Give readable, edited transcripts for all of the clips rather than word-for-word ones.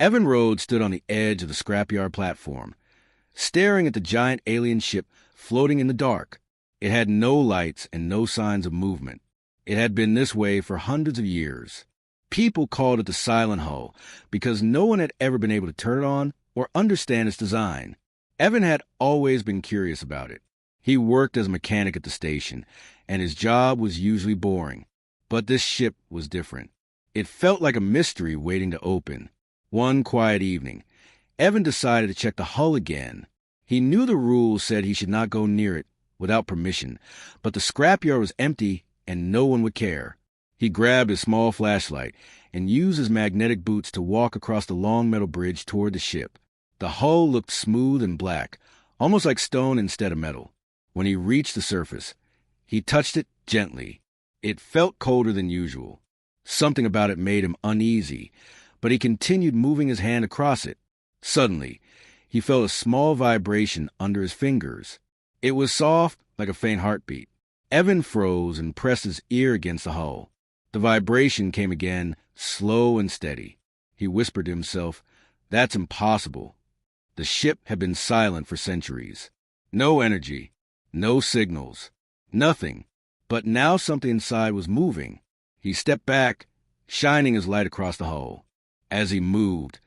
Evan Rhodes stood on the edge of the scrapyard platform, staring at the giant alien ship floating in the dark. It had no lights and no signs of movement. It had been this way for hundreds of years. People called it the Silent Hull because no one had ever been able to turn it on or understand its design. Evan had always been curious about it. He worked as a mechanic at the station, and his job was usually boring. But this ship was different. It felt like a mystery waiting to open. One quiet evening, Evan decided to check the hull again. He knew the rules said he should not go near it without permission, but the scrapyard was empty and no one would care. He grabbed a small flashlight and used his magnetic boots to walk across the long metal bridge toward the ship. The hull looked smooth and black, almost like stone instead of metal. When he reached the surface, he touched it gently. It felt colder than usual. Something about it made him uneasy, but he continued moving his hand across it. Suddenly, he felt a small vibration under his fingers. It was soft, like a faint heartbeat. Evan froze and pressed his ear against the hull. The vibration came again, slow and steady. He whispered to himself, "That's impossible." The ship had been silent for centuries. No energy, no signals, nothing. But now something inside was moving. He stepped back, shining his light across the hull. As he moved,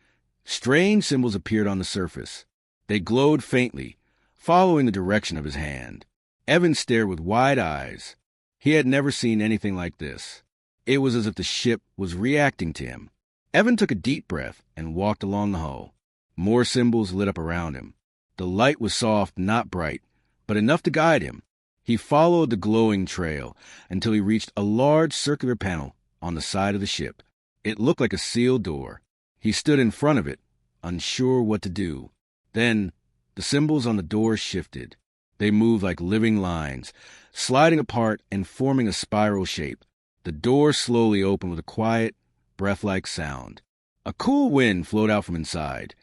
strange symbols appeared on the surface. They glowed faintly, following the direction of his hand. Evan stared with wide eyes. He had never seen anything like this. It was as if the ship was reacting to him. Evan took a deep breath and walked along the hull. More symbols lit up around him. The light was soft, not bright, but enough to guide him. He followed the glowing trail until he reached a large circular panel on the side of the ship. It looked like a sealed door. He stood in front of it, unsure what to do. Then, the symbols on the door shifted. They moved like living lines, sliding apart and forming a spiral shape. The door slowly opened with a quiet, breath-like sound. A cool wind flowed out from inside,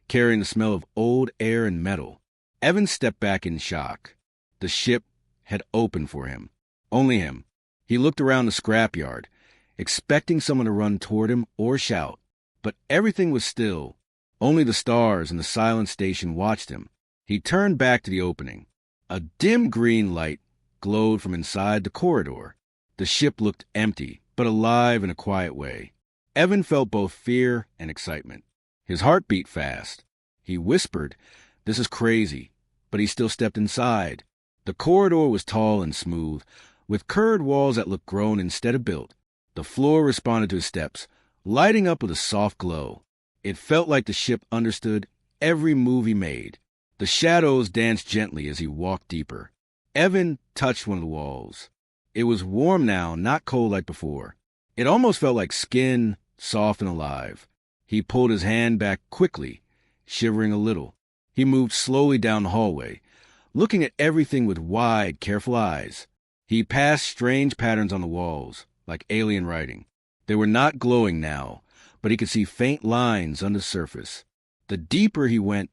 carrying the smell of old air and metal. Evan stepped back in shock. The ship had opened for him. Only him. He looked around the scrapyard, expecting someone to run toward him or shout. But everything was still. Only the stars and the silent station watched him. He turned back to the opening. A dim green light glowed from inside the corridor. The ship looked empty, but alive in a quiet way. Evan felt both fear and excitement. His heart beat fast. He whispered, "This is crazy," but he still stepped inside. The corridor was tall and smooth, with curved walls that looked grown instead of built. The floor responded to his steps, lighting up with a soft glow. It felt like the ship understood every move he made. The shadows danced gently as he walked deeper. Evan touched one of the walls. It was warm now, not cold like before. It almost felt like skin, soft and alive. He pulled his hand back quickly, shivering a little. He moved slowly down the hallway, looking at everything with wide, careful eyes. He passed strange patterns on the walls, like alien writing. They were not glowing now, but he could see faint lines under the surface. The deeper he went,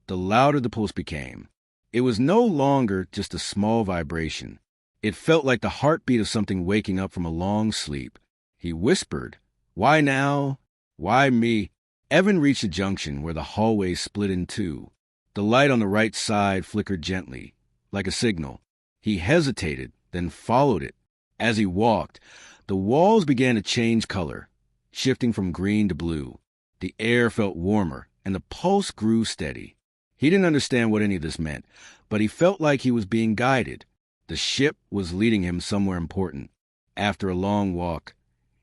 the louder the pulse became. It was no longer just a small vibration. It felt like the heartbeat of something waking up from a long sleep. He whispered, "Why now? Why me?" Evan reached a junction where the hallway split in two. The light on the right side flickered gently, like a signal. He hesitated, then followed it. As he walked, the walls began to change color, shifting from green to blue. The air felt warmer, and the pulse grew steady. He didn't understand what any of this meant, but he felt like he was being guided. The ship was leading him somewhere important. After a long walk,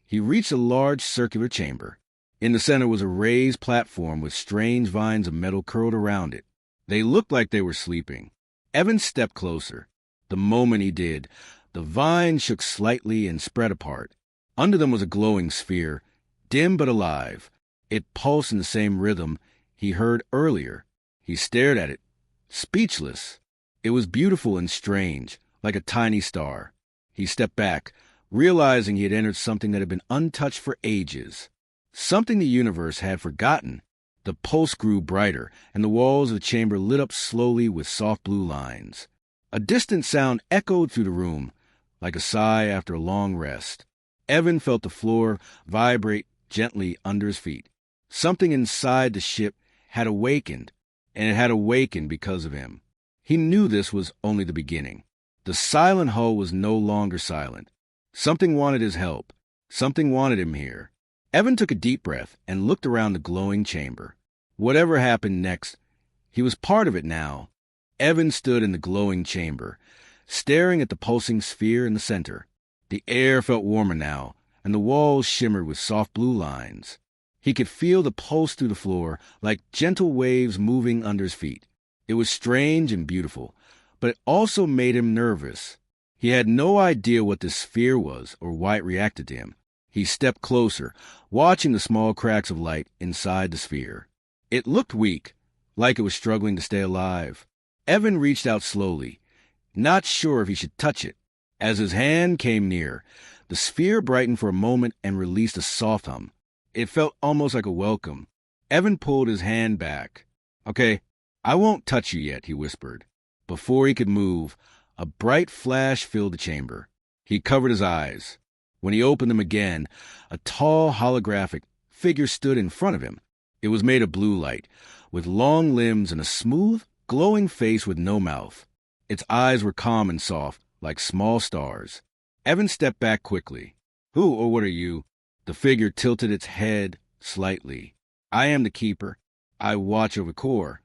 he reached a large circular chamber. In the center was a raised platform with strange vines of metal curled around it. They looked like they were sleeping. Evan stepped closer. The moment he did, the vines shook slightly and spread apart. Under them was a glowing sphere, dim but alive. It pulsed in the same rhythm he heard earlier. He stared at it, speechless. It was beautiful and strange, like a tiny star. He stepped back, realizing he had entered something that had been untouched for ages. Something the universe had forgotten. The pulse grew brighter, and the walls of the chamber lit up slowly with soft blue lines. A distant sound echoed through the room, like a sigh after a long rest. Evan felt the floor vibrate gently under his feet. Something inside the ship had awakened, and it had awakened because of him. He knew this was only the beginning. The silent hull was no longer silent. Something wanted his help. Something wanted him here. Evan took a deep breath and looked around the glowing chamber. Whatever happened next, he was part of it now. Evan stood in the glowing chamber, staring at the pulsing sphere in the center. The air felt warmer now, and the walls shimmered with soft blue lines. He could feel the pulse through the floor, like gentle waves moving under his feet. It was strange and beautiful, but it also made him nervous. He had no idea what this sphere was or why it reacted to him. He stepped closer, watching the small cracks of light inside the sphere. It looked weak, like it was struggling to stay alive. Evan reached out slowly, not sure if he should touch it. As his hand came near, the sphere brightened for a moment and released a soft hum. It felt almost like a welcome. Evan pulled his hand back. "Okay, I won't touch you yet," he whispered. Before he could move, a bright flash filled the chamber. He covered his eyes. When he opened them again, a tall, holographic figure stood in front of him. It was made of blue light, with long limbs and a smooth, glowing face with no mouth. Its eyes were calm and soft, like small stars. Evan stepped back quickly. "Who or what are you?" The figure tilted its head slightly. "I am the keeper. I watch over Core."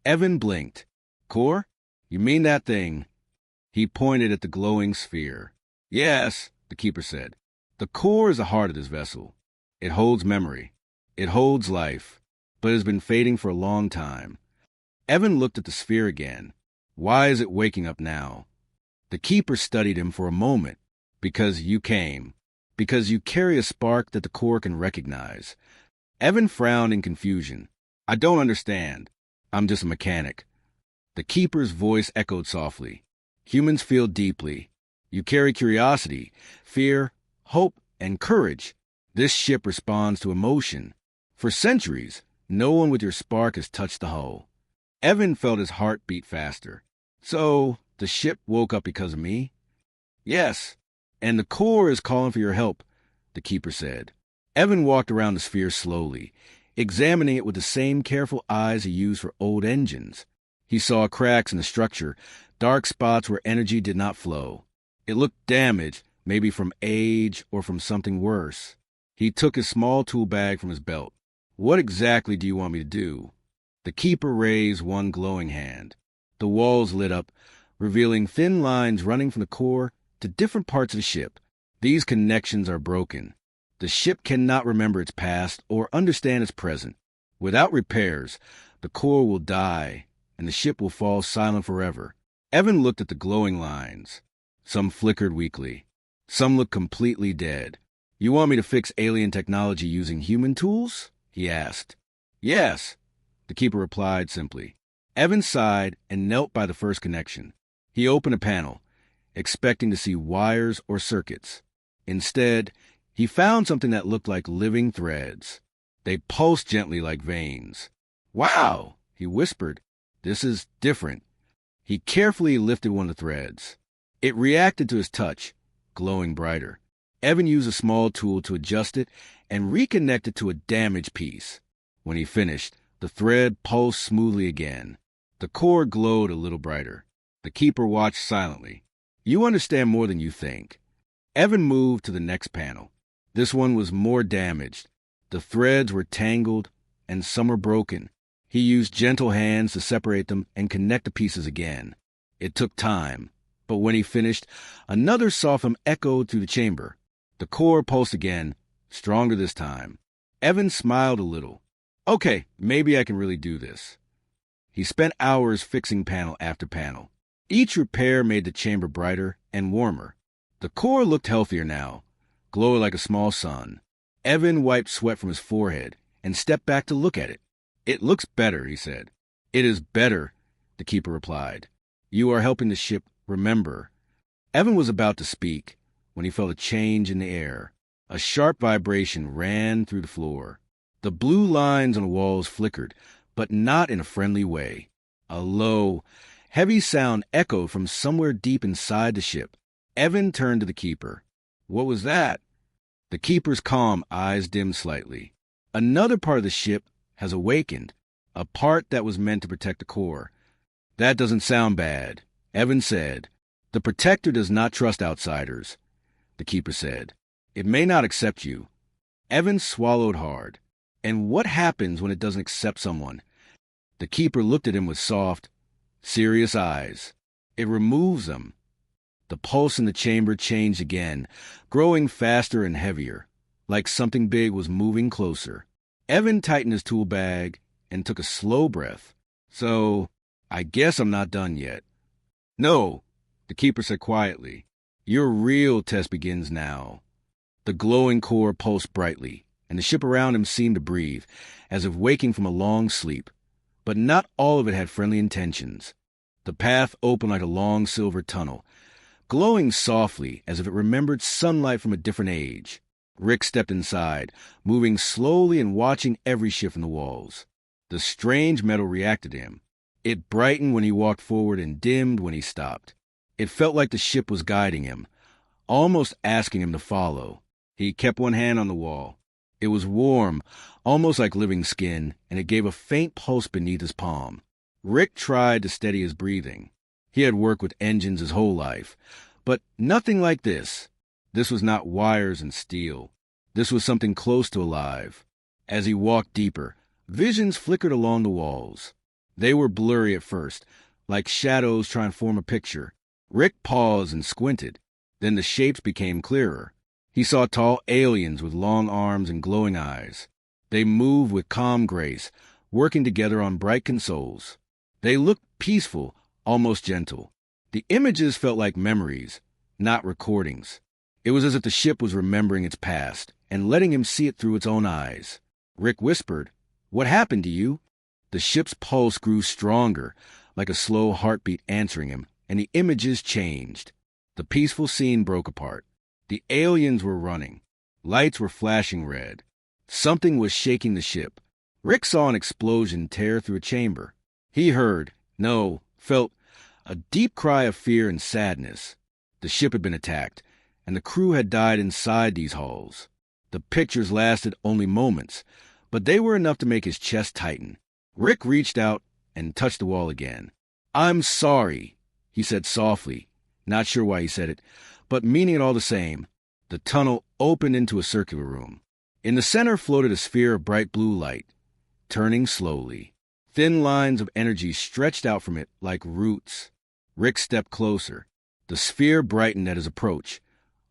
Evan blinked. "Core? You mean that thing?" He pointed at the glowing sphere. "Yes," the keeper said. "The core is the heart of this vessel. It holds memory. It holds life, but it has been fading for a long time." Evan looked at the sphere again. "Why is it waking up now?" The keeper studied him for a moment. "Because you came. Because you carry a spark that the core can recognize." Evan frowned in confusion. "I don't understand. I'm just a mechanic." The keeper's voice echoed softly. "Humans feel deeply. You carry curiosity, fear, hope, and courage. This ship responds to emotion. For centuries, no one with your spark has touched the hull." Evan felt his heart beat faster. "So, the ship woke up because of me?" "Yes, and the core is calling for your help," the keeper said. Evan walked around the sphere slowly, examining it with the same careful eyes he used for old engines. He saw cracks in the structure, dark spots where energy did not flow. It looked damaged, maybe from age or from something worse. He took his small tool bag from his belt. "What exactly do you want me to do?" The keeper raised one glowing hand. The walls lit up, revealing thin lines running from the core to different parts of the ship. These connections are broken. The ship cannot remember its past or understand its present. Without repairs, the core will die, and the ship will fall silent forever. Evan looked at the glowing lines. Some flickered weakly. Some looked completely dead. "You want me to fix alien technology using human tools?" he asked. "Yes," the keeper replied simply. Evan sighed and knelt by the first connection. He opened a panel, expecting to see wires or circuits. Instead, he found something that looked like living threads. They pulsed gently like veins. "Wow," he whispered. "This is different." He carefully lifted one of the threads. It reacted to his touch, glowing brighter. Evan used a small tool to adjust it and reconnect it to a damaged piece. When he finished, the thread pulsed smoothly again. The core glowed a little brighter. The keeper watched silently. "You understand more than you think." Evan moved to the next panel. This one was more damaged. The threads were tangled, and some were broken. He used gentle hands to separate them and connect the pieces again. It took time, but when he finished, another soft hum echoed through the chamber. The core pulsed again, stronger this time. Evan smiled a little. "Okay, maybe I can really do this." He spent hours fixing panel after panel. Each repair made the chamber brighter and warmer. The core looked healthier now, glowing like a small sun. Evan wiped sweat from his forehead and stepped back to look at it. "It looks better," he said. "It is better," the keeper replied. "You are helping the ship remember." Evan was about to speak when he felt a change in the air. A sharp vibration ran through the floor. The blue lines on the walls flickered, but not in a friendly way. A low, heavy sound echoed from somewhere deep inside the ship. Evan turned to the keeper. "What was that?" The keeper's calm eyes dimmed slightly. Another part of the ship has awakened, a part that was meant to protect the core. That doesn't sound bad, Evan said. The Protector does not trust outsiders, the Keeper said. It may not accept you. Evan swallowed hard. And what happens when it doesn't accept someone? The Keeper looked at him with soft, serious eyes. It removes them. The pulse in the chamber changed again, growing faster and heavier, like something big was moving closer. Evan tightened his tool bag and took a slow breath. So, I guess I'm not done yet. No, the Keeper said quietly. Your real test begins now. The glowing core pulsed brightly, and the ship around him seemed to breathe, as if waking from a long sleep. But not all of it had friendly intentions. The path opened like a long silver tunnel, glowing softly as if it remembered sunlight from a different age. Rick stepped inside, moving slowly and watching every shift in the walls. The strange metal reacted to him. It brightened when he walked forward and dimmed when he stopped. It felt like the ship was guiding him, almost asking him to follow. He kept one hand on the wall. It was warm, almost like living skin, and it gave a faint pulse beneath his palm. Rick tried to steady his breathing. He had worked with engines his whole life, but nothing like this. This was not wires and steel. This was something close to alive. As he walked deeper, visions flickered along the walls. They were blurry at first, like shadows trying to form a picture. Rick paused and squinted. Then the shapes became clearer. He saw tall aliens with long arms and glowing eyes. They moved with calm grace, working together on bright consoles. They looked peaceful, almost gentle. The images felt like memories, not recordings. It was as if the ship was remembering its past and letting him see it through its own eyes. Rick whispered, "What happened to you?" The ship's pulse grew stronger, like a slow heartbeat answering him, and the images changed. The peaceful scene broke apart. The aliens were running. Lights were flashing red. Something was shaking the ship. Rick saw an explosion tear through a chamber. He heard, no, felt, a deep cry of fear and sadness. The ship had been attacked, and the crew had died inside these halls. The pictures lasted only moments, but they were enough to make his chest tighten. Rick reached out and touched the wall again. "I'm sorry," he said softly, not sure why he said it, but meaning it all the same. The tunnel opened into a circular room. In the center floated a sphere of bright blue light, turning slowly. Thin lines of energy stretched out from it like roots. Rick stepped closer. The sphere brightened at his approach,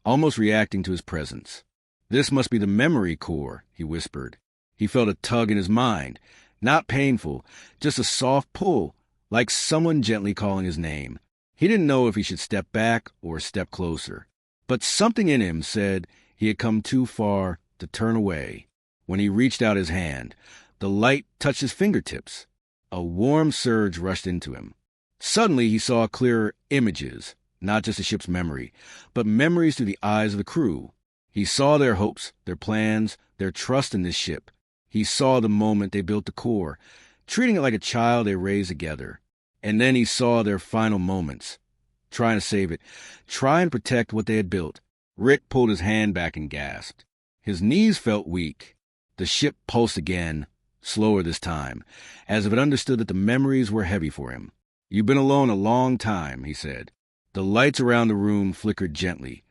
almost reacting to his presence. "This must be the memory core," he whispered. He felt a tug in his mind, not painful, just a soft pull, like someone gently calling his name. He didn't know if he should step back or step closer. But something in him said he had come too far to turn away. When he reached out his hand, the light touched his fingertips. A warm surge rushed into him. Suddenly he saw clearer images, not just the ship's memory, but memories through the eyes of the crew. He saw their hopes, their plans, their trust in this ship. He saw the moment they built the core, treating it like a child they raised together. And then he saw their final moments, trying to save it, try and protect what they had built. Rick pulled his hand back and gasped. His knees felt weak. The ship pulsed again, slower this time, as if it understood that the memories were heavy for him. "You've been alone a long time," he said. The lights around the room flickered gently,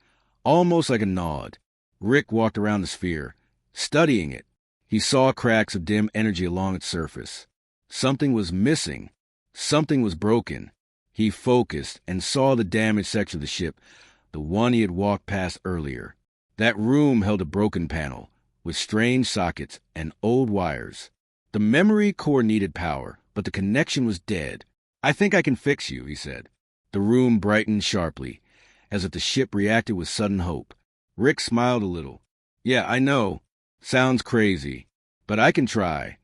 almost like a nod. Rick walked around the sphere, studying it. He saw cracks of dim energy along its surface. Something was missing. Something was broken. He focused and saw the damaged section of the ship, the one he had walked past earlier. That room held a broken panel, with strange sockets and old wires. The memory core needed power, but the connection was dead. "I think I can fix you," he said. The room brightened sharply, as if the ship reacted with sudden hope. Rick smiled a little. "Yeah, I know. Sounds crazy, but I can try."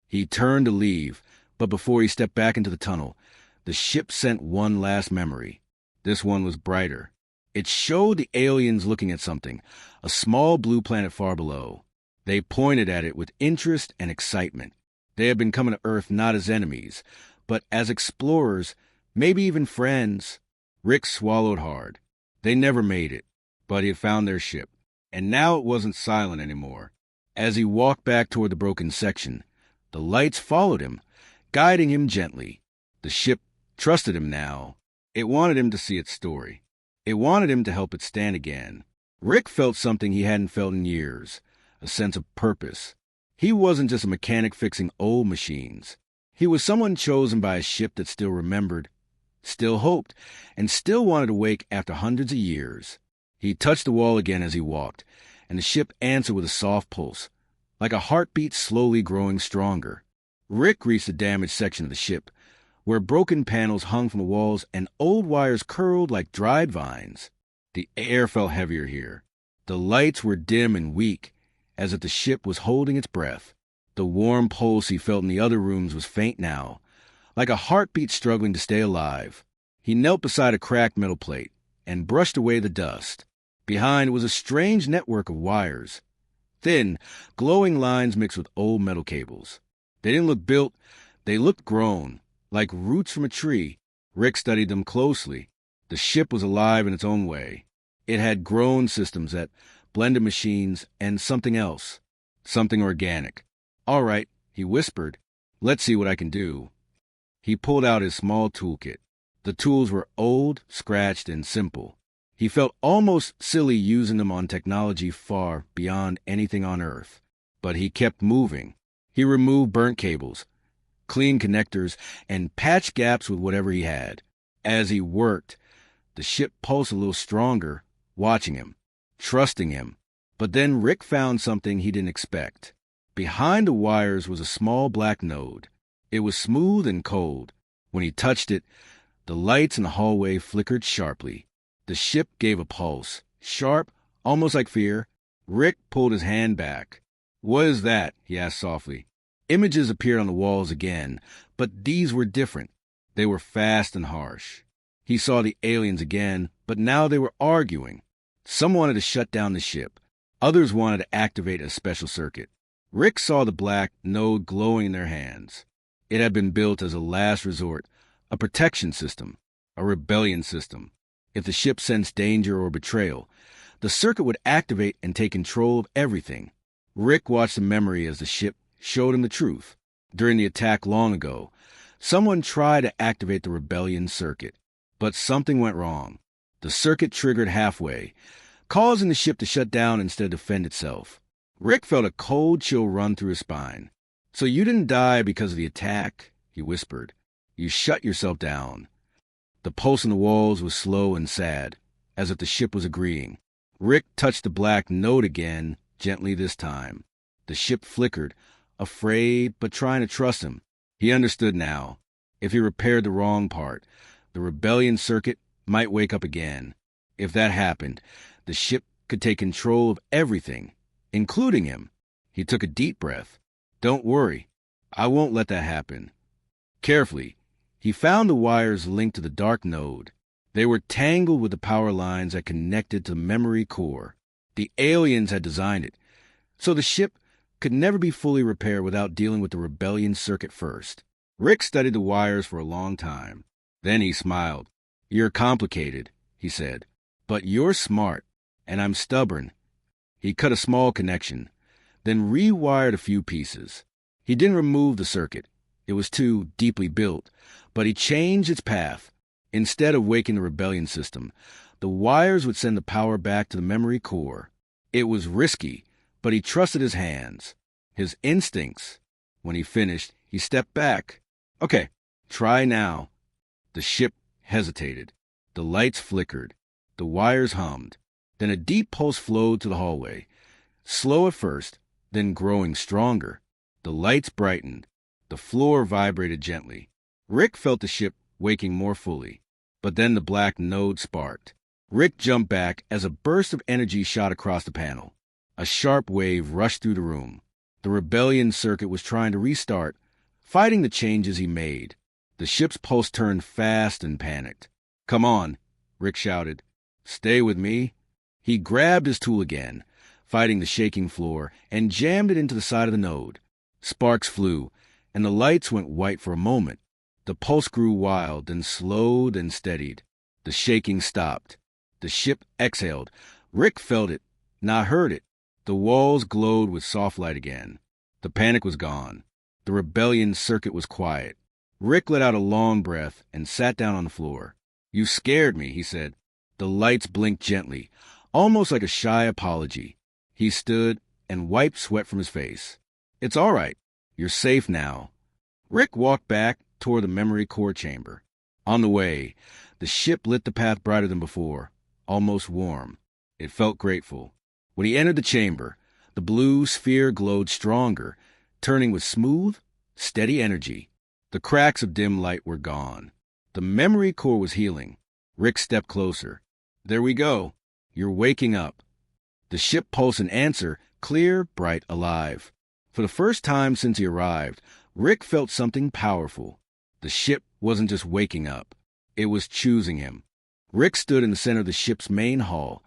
He turned to leave, but before he stepped back into the tunnel, the ship sent one last memory. This one was brighter. It showed the aliens looking at something, a small blue planet far below. They pointed at it with interest and excitement. They had been coming to Earth not as enemies, but as explorers, maybe even friends. Rick swallowed hard. They never made it, but he had found their ship. And now it wasn't silent anymore. As he walked back toward the broken section, the lights followed him, guiding him gently. The ship trusted him now. It wanted him to see its story. It wanted him to help it stand again. Rick felt something he hadn't felt in years, a sense of purpose. He wasn't just a mechanic fixing old machines. He was someone chosen by a ship that still remembered, still hoped, and still wanted to wake after hundreds of years. He touched the wall again as he walked, and the ship answered with a soft pulse, like a heartbeat slowly growing stronger. Rick reached the damaged section of the ship, where broken panels hung from the walls and old wires curled like dried vines. The air felt heavier here. The lights were dim and weak, as if the ship was holding its breath. The warm pulse he felt in the other rooms was faint now, like a heartbeat struggling to stay alive. He knelt beside a cracked metal plate and brushed away the dust. Behind was a strange network of wires, thin, glowing lines mixed with old metal cables. They didn't look built, they looked grown, like roots from a tree. Rick studied them closely. The ship was alive in its own way. It had grown systems that blended machines and something else, something organic. "All right," he whispered. "Let's see what I can do." He pulled out his small toolkit. The tools were old, scratched, and simple. He felt almost silly using them on technology far beyond anything on Earth. But he kept moving. He removed burnt cables, cleaned connectors, and patched gaps with whatever he had. As he worked, the ship pulsed a little stronger, watching him, trusting him. But then Rick found something he didn't expect. Behind the wires was a small black node. It was smooth and cold. When he touched it, the lights in the hallway flickered sharply. The ship gave a pulse, sharp, almost like fear. Rick pulled his hand back. "What is that?" he asked softly. Images appeared on the walls again, but these were different. They were fast and harsh. He saw the aliens again, but now they were arguing. Some wanted to shut down the ship. Others wanted to activate a special circuit. Rick saw the black node glowing in their hands. It had been built as a last resort, a protection system, a rebellion system. If the ship sensed danger or betrayal, the circuit would activate and take control of everything. Rick watched the memory as the ship showed him the truth. During the attack long ago, someone tried to activate the rebellion circuit, but something went wrong. The circuit triggered halfway, causing the ship to shut down instead of defend itself. Rick felt a cold chill run through his spine. "So you didn't die because of the attack," he whispered. "You shut yourself down." The pulse in the walls was slow and sad, as if the ship was agreeing. Rick touched the black node again, gently this time. The ship flickered, afraid but trying to trust him. He understood now. If he repaired the wrong part, the rebellion circuit might wake up again. If that happened, the ship could take control of everything, including him. He took a deep breath. "Don't worry. I won't let that happen." Carefully, he found the wires linked to the dark node. They were tangled with the power lines that connected to the memory core. The aliens had designed it, so the ship could never be fully repaired without dealing with the rebellion circuit first. Rick studied the wires for a long time. Then he smiled. "You're complicated," he said, "but you're smart, and I'm stubborn." He cut a small connection, then rewired a few pieces. He didn't remove the circuit. It was too deeply built, but he changed its path. Instead of waking the rebellion system, the wires would send the power back to the memory core. It was risky, but he trusted his hands, his instincts. When he finished, he stepped back. "Okay, try now." The ship hesitated. The lights flickered. The wires hummed. Then a deep pulse flowed to the hallway. Slow at first, then growing stronger. The lights brightened. The floor vibrated gently. Rick felt the ship waking more fully. But then the black node sparked. Rick jumped back as a burst of energy shot across the panel. A sharp wave rushed through the room. The rebellion circuit was trying to restart, fighting the changes he made. The ship's pulse turned fast and panicked. "Come on," Rick shouted. "Stay with me." He grabbed his tool again, fighting the shaking floor, and jammed it into the side of the node. Sparks flew, and the lights went white for a moment. The pulse grew wild, then slowed and steadied. The shaking stopped. The ship exhaled. Rick felt it, not heard it. The walls glowed with soft light again. The panic was gone. The rebellion circuit was quiet. Rick let out a long breath and sat down on the floor. "You scared me," he said. The lights blinked gently, almost like a shy apology. He stood and wiped sweat from his face. "It's all right. You're safe now." Rick walked back toward the memory core chamber. On the way, the ship lit the path brighter than before, almost warm. It felt grateful. When he entered the chamber, the blue sphere glowed stronger, turning with smooth, steady energy. The cracks of dim light were gone. The memory core was healing. Rick stepped closer. "There we go. You're waking up." The ship pulsed an answer, clear, bright, alive. For the first time since he arrived, Rick felt something powerful. The ship wasn't just waking up. It was choosing him. Rick stood in the center of the ship's main hall,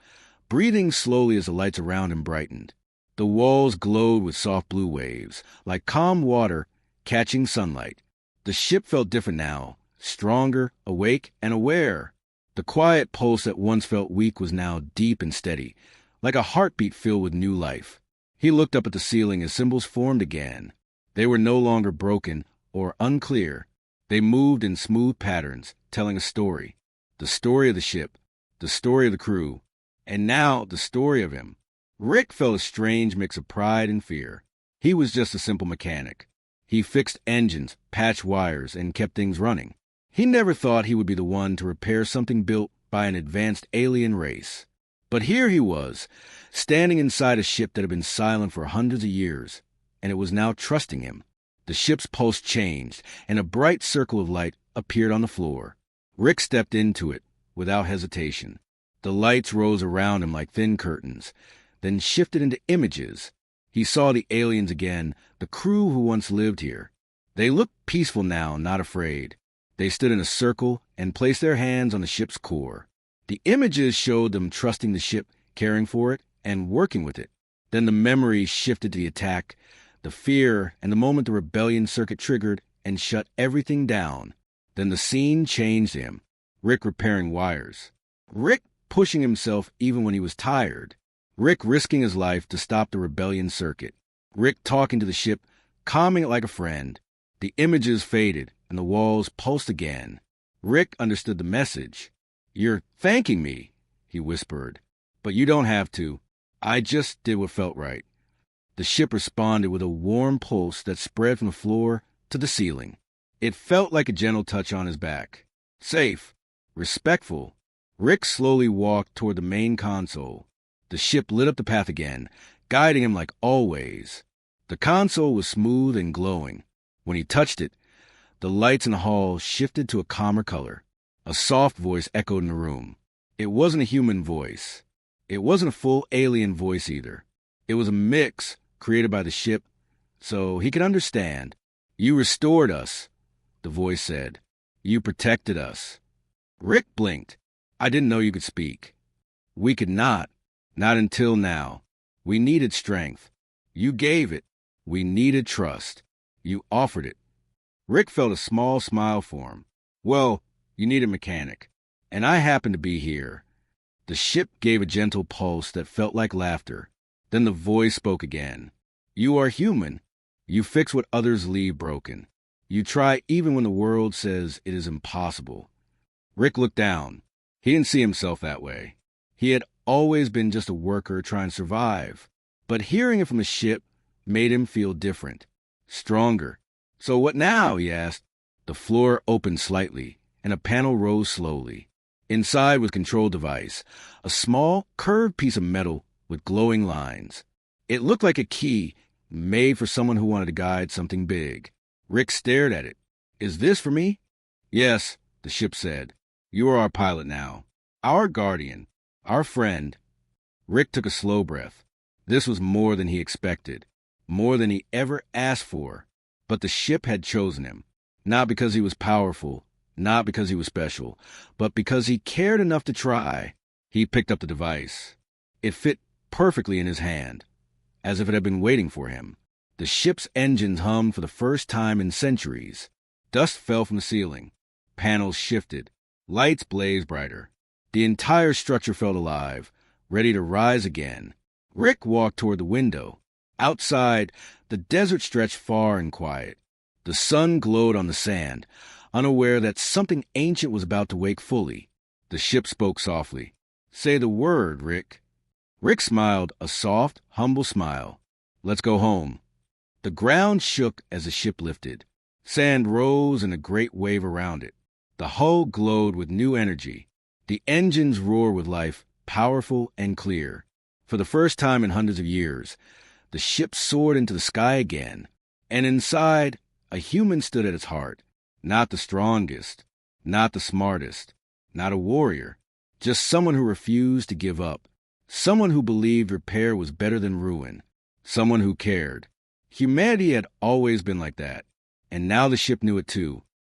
breathing slowly as the lights around him brightened. The walls glowed with soft blue waves, like calm water catching sunlight. The ship felt different now, stronger, awake, and aware. The quiet pulse that once felt weak was now deep and steady, like a heartbeat filled with new life. He looked up at the ceiling as symbols formed again. They were no longer broken or unclear. They moved in smooth patterns, telling a story. The story of the ship, the story of the crew, and now the story of him. Rick felt a strange mix of pride and fear. He was just a simple mechanic. He fixed engines, patched wires, and kept things running. He never thought he would be the one to repair something built by an advanced alien race. But here he was, standing inside a ship that had been silent for hundreds of years, and it was now trusting him. The ship's pulse changed, and a bright circle of light appeared on the floor. Rick stepped into it without hesitation. The lights rose around him like thin curtains, then shifted into images. He saw the aliens again, the crew who once lived here. They looked peaceful now, not afraid. They stood in a circle and placed their hands on the ship's core. The images showed them trusting the ship, caring for it, and working with it. Then the memory shifted to the attack, the fear, and the moment the rebellion circuit triggered and shut everything down. Then the scene changed him. Rick repairing wires. Rick pushing himself even when he was tired. Rick risking his life to stop the rebellion circuit. Rick talking to the ship, calming it like a friend. The images faded, and the walls pulsed again. Rick understood the message. "You're thanking me," he whispered. "But you don't have to. I just did what felt right." The ship responded with a warm pulse that spread from the floor to the ceiling. It felt like a gentle touch on his back. Safe. Respectful. Rick slowly walked toward the main console. The ship lit up the path again, guiding him like always. The console was smooth and glowing. When he touched it, the lights in the hall shifted to a calmer color. A soft voice echoed in the room. It wasn't a human voice. It wasn't a full alien voice either. It was a mix created by the ship, so he could understand. "You restored us," the voice said. "You protected us." Rick blinked. "I didn't know you could speak." "We could not until now. We needed strength. You gave it. We needed trust. You offered it." Rick felt a small smile form. "Well, you need a mechanic, and I happen to be here." The ship gave a gentle pulse that felt like laughter. Then the voice spoke again. "You are human. You fix what others leave broken. You try even when the world says it is impossible." Rick looked down. He didn't see himself that way. He had always been just a worker trying to survive. But hearing it from the ship made him feel different, stronger. "So what now?" he asked. The floor opened slightly, and a panel rose slowly. Inside was a control device, a small, curved piece of metal with glowing lines. It looked like a key made for someone who wanted to guide something big. Rick stared at it. "Is this for me?" "Yes," the ship said. "You are our pilot now. Our guardian. Our friend." Rick took a slow breath. This was more than he expected, more than he ever asked for. But the ship had chosen him, not because he was powerful, not because he was special, but because he cared enough to try. He picked up the device. It fit perfectly in his hand, as if it had been waiting for him. The ship's engines hummed for the first time in centuries. Dust fell from the ceiling. Panels shifted. Lights blazed brighter. The entire structure felt alive, ready to rise again. Rick walked toward the window. Outside, the desert stretched far and quiet. The sun glowed on the sand, unaware that something ancient was about to wake fully. The ship spoke softly. "Say the word, Rick." Rick smiled, a soft, humble smile. "Let's go home." The ground shook as the ship lifted. Sand rose in a great wave around it. The hull glowed with new energy. The engines roared with life, powerful and clear. For the first time in hundreds of years, the ship soared into the sky again, and inside, a human stood at its heart. Not the strongest, not the smartest, not a warrior, just someone who refused to give up, someone who believed repair was better than ruin, someone who cared. Humanity had always been like that, and now the ship knew it too.